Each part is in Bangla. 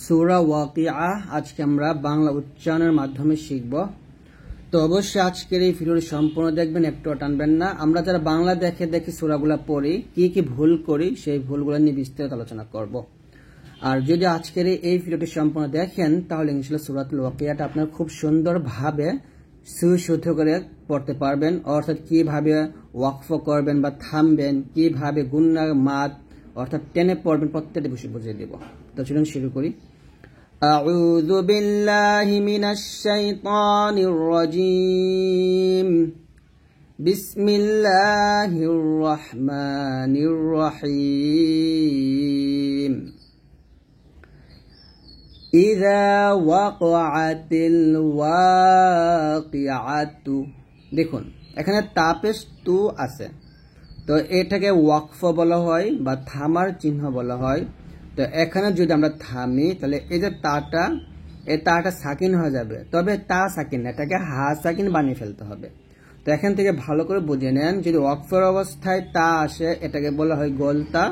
সূরা ওয়াকিয়া আজকে আমরা বাংলা উচ্চারণের মাধ্যমে শিখব। তো অবশ্যই আজকের এই ভিডিওটি সম্পূর্ণ দেখবেন, একটু টানবেন না। আমরা যারা বাংলা দেখে সূরাগুলা পড়ি, কি কি ভুল করি সেই ভুলগুলো নিয়ে বিস্তারিত আলোচনা করব। আর যদি আজকের এই ভিডিওটি সম্পূর্ণ দেখেন তাহলে ইনশাআল্লাহ সূরাতুল ওয়াকিয়াটা আপনারা খুব সুন্দরভাবে সুশুদ্ধ করে পড়তে পারবেন। অর্থাৎ কিভাবে ওয়াকফ করবেন বা থামবেন, কিভাবে গুন্না মাদ অর্থাৎ টেনে পড়বেন, প্রত্যেকটা বিষয় বুঝিয়ে দেব। তো চলুন শুরু করি। আউযু বিল্লাহি মিনাশ শাইতানির রাজীম। বিসমিল্লাহির রহমানির রহিম। ইযা ওয়াকআতিল ওয়াকিআতু। দেখুন এখানে তাপেশ তু আছে, তো এটাকে ওয়াকফ বলা হয় বা থামার চিহ্ন বলা হয়। তো এখানে যদি আমরা থামি তাহলে এই যে তাটা, এই তাটা সাকিন হয়ে যাবে, তবে তা সাকিন না, এটাকে হা সাকিন বানিয়ে ফেলতে হবে। তো এখান থেকে ভালো করে বুঝে নেন, যদি ওয়াকফের অবস্থায় তা আসে এটাকে বলা হয় গোলতা,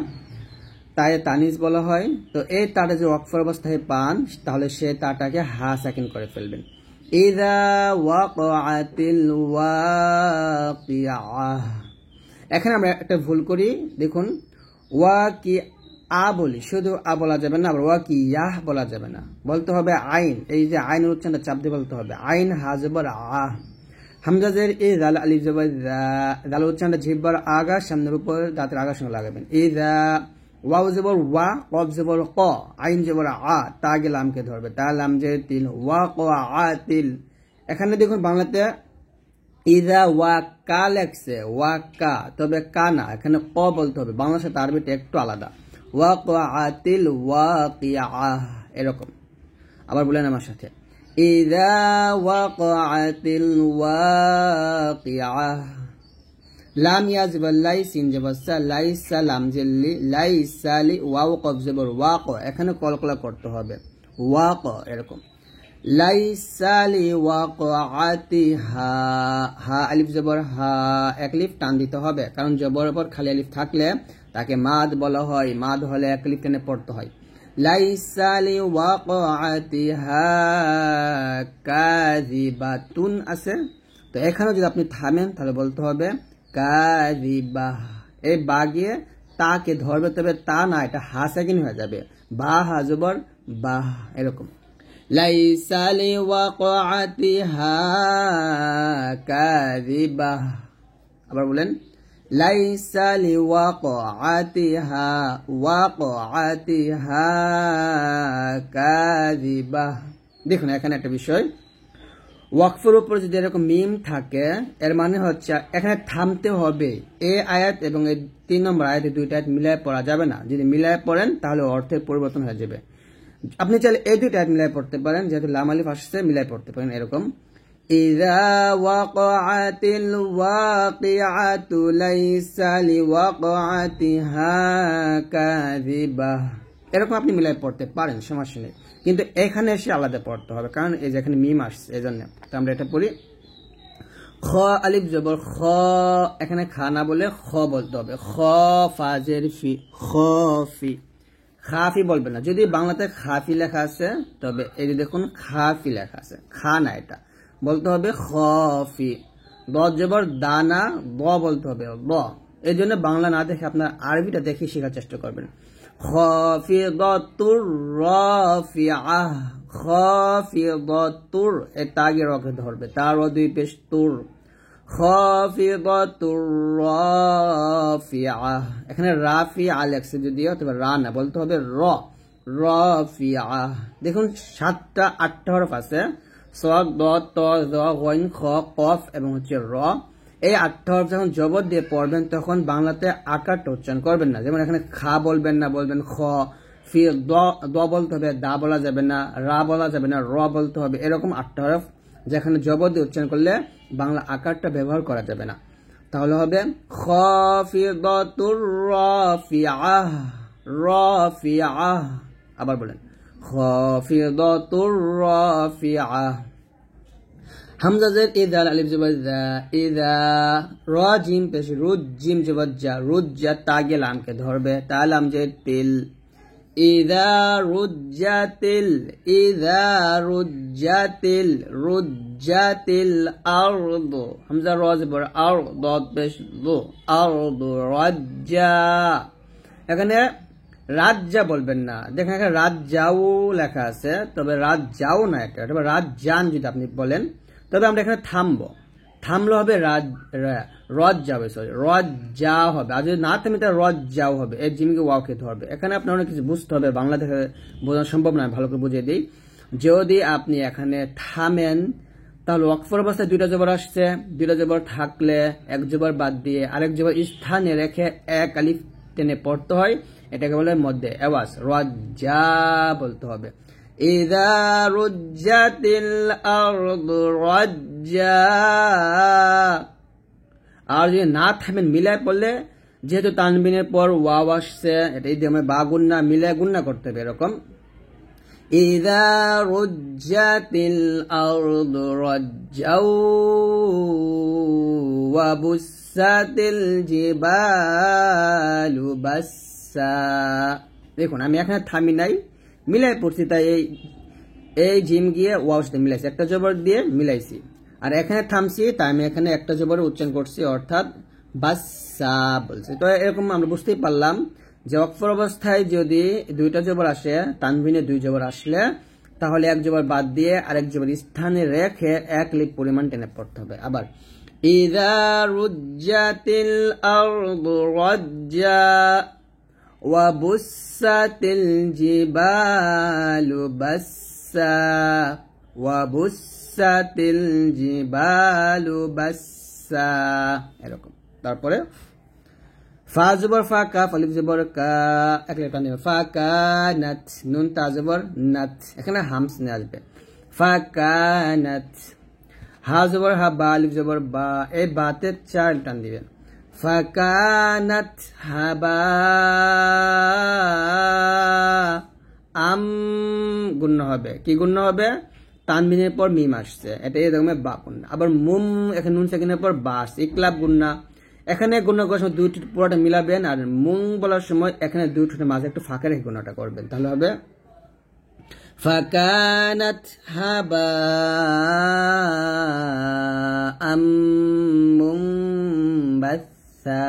তাই তানিজ বলা হয়। তো এই তাটা যদি ওয়াকফের অবস্থায় পান তাহলে সে তাটাকে হা সাকিন করে ফেলবেন। ইযা ওয়াকআতিল ওয়াকিআহ। এখানে আমরা একটা ভুল করি, দেখুন ওয়া কি আ বলি, শুধু আ বলা যাবে না, আবার ওয়া কি ইয়াহ বলা যাবে না, বলতে হবে আইন। এই যে আইনের উচ্চারণটা চাপ দিয়ে বলতে হবে, আইন হা জবর আ, হামজা জের ই, জাল আলিফ জবর যা, জাল উচ্চারণটা জিহ্বার আগা সামনের উপর দাঁতের আগার সঙ্গে লাগাবেন। ইযা, ওয়াও জবর ওয়া, কফ জবর ক, আইন জবর আ, তা গে লামকে ধরবে, তা লাম জের তিল, ওয়া ক আ তিল। এখানে দেখুন বাংলাতে ইযা ওয়া কা লেখছে, ওয়া কা, তবে কা না, এখানে ক বলতে হবে। বাংলার সাথে আরবিটা একটু আলাদা। ওয়াকআতিল ওয়াকিআহ, এরকম। আবার বলেন আমার সাথে, ইযা ওয়াকআতিল ওয়াকিআহ। লাম ইয়া জবর লাই, সিন জবর সা, লাইসা লাম জেল্লি, লাইসালি, ওয়াও কফ জবর ওয়াক, এখানে কলকলা করতে হবে, ওয়াক, এরকম। লাইসালি ওয়াকআতিহা, হা আলিফ জবর হা, এক লিফ টান দিতে হবে, কারণ জবরের উপর খালি আলিফ থাকলে তাকে মাদ বলা হয়, মাদ হলে এক লিফ টেনে পড়তে হয়। লাইসালি ওয়াকআতিহা কাযিবাতুন আছে, তো এখানে যদি আপনি থামেন তাহলে বলতে হবে কাযিবাহ। এই বা গিয়ে তাকে ধরবে, তবে তা না, এটা হা সাকিন হয়ে যাবে, বা হা জবর বাহ, এরকম। লাইসালি ওয়াকআতিহা কাযিবাহ। আবার বলেন, লাইসালি ওয়াকআতিহা, ওয়াকআতিহা কাযিবাহ। দেখুন এখানে একটা বিষয়, ওয়াকফের উপর যদি এরকম মিম থাকে এর মানে হচ্ছে এখানে থামতে হবে। এই আয়াত এবং এই 3 নম্বর আয়াতে দুইটা আয়াত মিলায় পড়া যাবে না। যদি মিলায় পড়েন তাহলে অর্থের পরিবর্তন হয়ে যাবে। আপনি চাইলে এই দুইটা আয়াত মিলায় পড়তে পারেন, যেহেতু লাম আলিফ আসছে মিলায় পড়তে পারেন, এরকম। ইযা ওয়াকআতিল ওয়াকিআতু লাইসা লিওয়াকআতিহা কাযিবাহ, এরকম আপনি মিলাই পড়তে পারেন, সমস্যা নেই। কিন্তু এখানে এসে আলাদা পড়তে হবে, কারণ এই যে এখানে মিম আসছে, এই জন্য। তো আমরা এটা পড়ি, খ আলিফ জবর খ, এখানে খা না বলে খ বলতে হবে, খ ফাজের ফি, খফি। খাফি বলবে না, যদি বাংলাতে খাফি লেখা আছে তবে এই যে দেখুন খাফি লেখা আছে, খা না, এটা বলতে হবে খফি। দ জবর দানা, ব বলতে হবে ব। এই জন্য বাংলা না দেখে আপনার আরবিটা দেখে শেখার চেষ্টা করবেন। খাফিদাতুর রাফিআহ, খাফিদাতুর, এই তাগে রকে ধরবে, তার দুই পেশ তুর, খাফিদাতুর রাফিআহ। এখানে রাফিআ লেখছে যদিও, তবে রা না, বলতে হবে র, রাফিআহ। দেখুন 7টা 8টা হরফ আছে, সদ, দ, ত, জ, গইন, খ, কফ এবং হচ্ছে র। এই 8টা হরফ যখন জবর দিয়ে পড়বেন তখন বাংলাতে আকারটা উচ্চারণ করবেন না। যেমন এখানে খা বলবেন না, বলবেন খ। ফির দ বলতে হবে, দা বলা যাবে না, রা বলা যাবে না, র বলতে হবে। এরকম 8টা হরফ যেখানে জবর দিয়ে উচ্চারণ করলে বাংলা আকারটা ব্যবহার করা যাবে না। তাহলে হবে খাফিদাতুর রাফিআহ, রাফিআহ। আবার বলেন, খাফিদাতুর রাফিআহ। হামজা জের ইযা, আলিফ জবর যা, ইযা, র জিম পেশ রুজ, জিম জবর যা, রুজ যা, তা গে লামকে ধরবে, তা লাম জের তিল, ইযা রুজ্জাতিল আরদু হামজা র জবর আর দদ পেশ দু আরদু রাজ্জা। এখানে রাজ্জা বলবেন না, দেখেন এখানে রাজ্জাও লেখা আছে, তবে রাজ্জাও না, এটা রাজ্জান যদি আপনি বলেন, তবে আমরা এখানে থামলে হবে রজ্জা হবে, সরি রজ্জা হবে। আর যদি না থামে তাহলে রজ্জাও হবে, এর জিমিকে ওয়াও খেতে হবে। এখানে আপনার অনেক কিছু বুঝতে হবে, বাংলা দেখে বোঝানো সম্ভব নয়, ভালো করে বুঝিয়ে দিই। যদি আপনি এখানে থামেন তাহলে ওয়াকফের অবস্থায় দুইটা জবর আসছে, দুইটা জবর থাকলে এক জবর বাদ দিয়ে আরেক জবর স্থানে রেখে এক আলিফ টেনে পড়তে হয়, এটাকে বলে মধ্যে আওয়াজ, রজ্জা বলতে হবে। ইযা রুজ্জাতিল আরদু রাজ্জা। আর যদি না থামেন মিলায় পড়লে, যেহেতু তানবিনের পর ওয়াও আসছে, এটা ইদগামে বা গুন্না মিলায় গুন্না করতে হবে, এরকম ইযা রুজ্জাতিল আরদু রাজ্জাও ওয়া বুসাতিল জিবালু বাসসা। দেখুন আমি এখানে থামি নাই, মিলাই পড়ছি, তাই এই জিম গিয়ে ওয়াও সাথে মিলাইছি, একটা জবর দিয়ে মিলাইছি। আর এখানে থামছি, তাই আমি এখানে একটা জবর উচ্চারণ করছি, অর্থাৎ বাসসা বলছি। তো এরকম আমরা বুঝতেই পারলাম যে ওয়াকফের অবস্থায় যদি দুইটা জবর আসে, তানবিনে দুই জবর আসলে, তাহলে এক জবর বাদ দিয়ে আরেক জবর স্থানে রেখে এক লিপ পরিমাণ টেনে পড়তে হবে। আবার ইযা রুজ্জাতিল আরদু রাজ্জা ওয়া বুসাতিল জিবালু বাসসা ওয়া বুসাতিল জিবালু বাসসা, এরকম। তারপরে ফা জবর ফা, কাফ আলিফ জবর কা, এক লেটার নেবে, ফা কানাত, নুন তা জবর নাত, এখানে হামস নিয়ে আসবে, ফা কানাত। হা জবর হা, বা আলিফ জবর বা, এই বাতে চার টান দিবেন, ফা কানাত হাবা। আম গুণ্য হবে, কি গুণ্য হবে? তানবিনের পর মিম আসছে, এটা এরকম বা গুণ্য। আবার মুম, এখানে নুন সেকেন্ডের পর বা আসছে, ইকলাব গুণ্য। এখানে গুণ করার সময় দুই পুরোটা মিলাবেন, আর মুং বলার সময় এখানে দুই ঠোঁটের মাঝে একটু ফাঁকা রেখে গুণটা করবেন, তাহলে হবে ফাকানাত হাবা মুনবাসসা।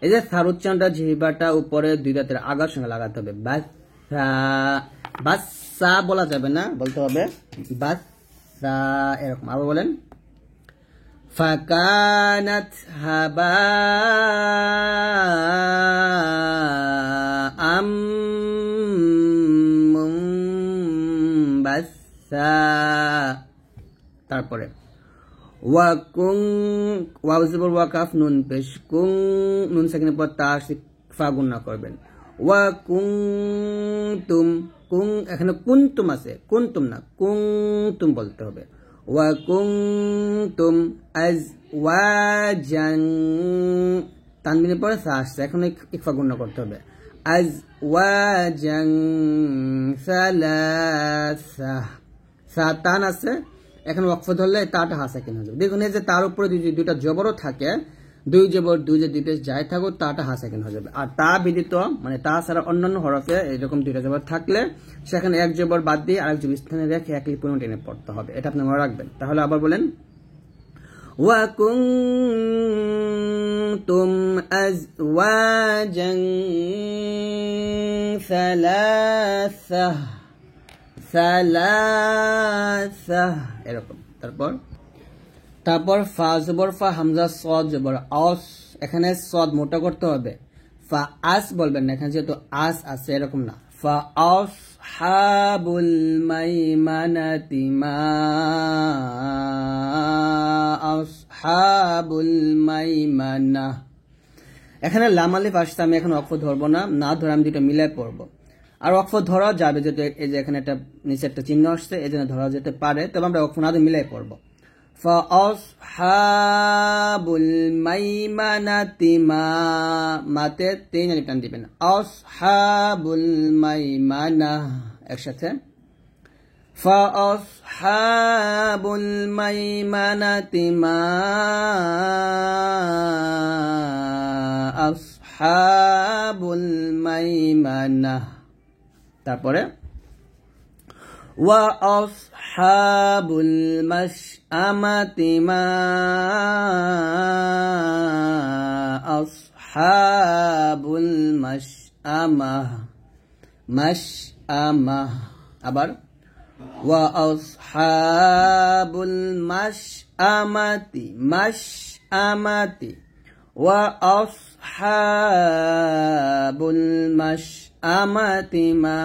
এই যে সার উচ্চারণটা, জিহ্বাটা উপরে দুই দাঁতের আগার সঙ্গে লাগাতে হবে, বাসসা। বাসসা বলা যাবে না, বলতে হবে বাসসা, এরকম। আবার বলেন ফাকানাত হাবাআম মুনবাসসা। তারপরে ওয়াকুং, ওয়াও জবর ওয়া, কাফ নুন পেশ, কুং, নুন সেকেন্ডের পর তা ফা গুণনা করবেন, ওয়াকুনতুম, কুং, এখানে কুনতুম আছে, কুনতুম না, কুনতুম বলতে হবে, ওয়াকুনতুম আজওয়াজান, তানবিনের পরে সা আসছে, এখন ইকফা গুণনা করতে হবে, আজওয়াজান সালাসা। সা তান আছে, এখন ওয়াকফ ধরলে তাটা হা সাকিন হয়ে যাবে। দেখুন এই যে তার উপরে দুইটা জবরও থাকে, দুই জবর দুই যে দুই পেশ যাই থাকুক, তাটা হা সাকিন হয়ে যাবে। আর তা ব্যতীত, মানে তা ছাড়া অন্যান্য হরফে এরকম দুইটা জবর থাকলে সেখানে এক জবর বাদ দিয়ে আরেক জবর স্থানে রেখে একই পরিমাণ টেনে পড়তে হবে, এটা আপনি মনে রাখবেন। তাহলে আবার বলেন ওয়াকুনতুম আজওয়াজান সালাসা, সালাসা, এরকম। তারপর ফা জবর ফা, হামজা সদ জবর আস, এখানে সদ মোটা করতে হবে, ফা আস বলবেন না, এখানে যেহেতু আস আছে, এরকম না, ফা আসহাবুল মাইমানাতি মা আসহাবুল মাইমানা। এখানে লাম আলিফ আসছে, আমি এখন ওয়াকফ ধরবো না, না ধরে আমি দুটো মিলাই পড়বো। আর ওয়াকফ ধরা যাবে, যেহেতু এই যে এখানে একটা নিচে একটা চিহ্ন আসছে, এই জন্য ধরা যেতে পারে, তবে আমরা ওয়াকফ না দিয়ে মিলাই পড়বো। ফাআসহাবুল মাইমানাতি মা, মাতে তিন আলিফ টান দিবেন, আসহাবুল মাইমানা, একসাথে ফাআসহাবুল মাইমানাতি মা আসহাবুল মাইমানা তারপরে ওয়া আসহাবুল মাশআমাতি মা আসহাবুল মাশআমাহ আবার ওয়া আসহাবুল মাশআমাতি ওয়া আসহাবুল মাশআমাতি মা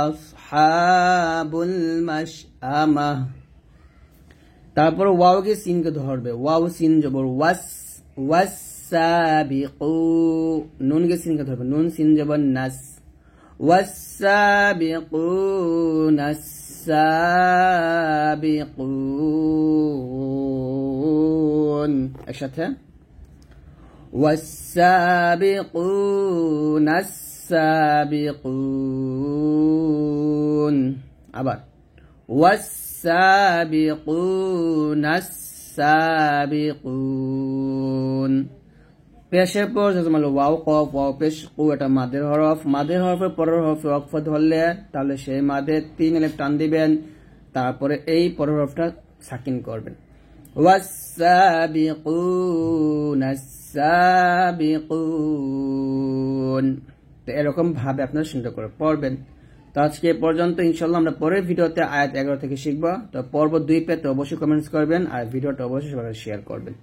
আসহাবুল মাশআমাহ তারপর ওয়াওকে সিনকে ধরবে ওয়াও সিন জবর ওয়াসাবিকু নুনকে সিনকে ধরবে নুন সিন জবর নাস ওয়াসাবিকুনা সাবিকুন একসাথে ওয়াসাবিকুনা সাবিকুন আবার ওয়াসাবিকুনা সাবিকুন পেশের পর জজমাল ওয়াও কফ ওয়াও পেশ কু এটা মাদের হরফের পরের হরফে ওয়াকফ ধরলে তাহলে সেই মাদের 3 আলিফ টান দিবেন তারপরে এই পরের হরফটা সাকিন করবেন ওয়াসাবিকুন তো এরকম ভাবে আপনারা সুন্দর করে পড়বেন তো আজকে পর্যন্ত ইনশাআল্লাহ আমরা পরের ভিডিওতে আয়াত 11 থেকে শিখব তো পর্ব 2 পেতে অবশ্যই কমেন্টস করবেন আর ভিডিওটা অবশ্যই সবাই শেয়ার করবেন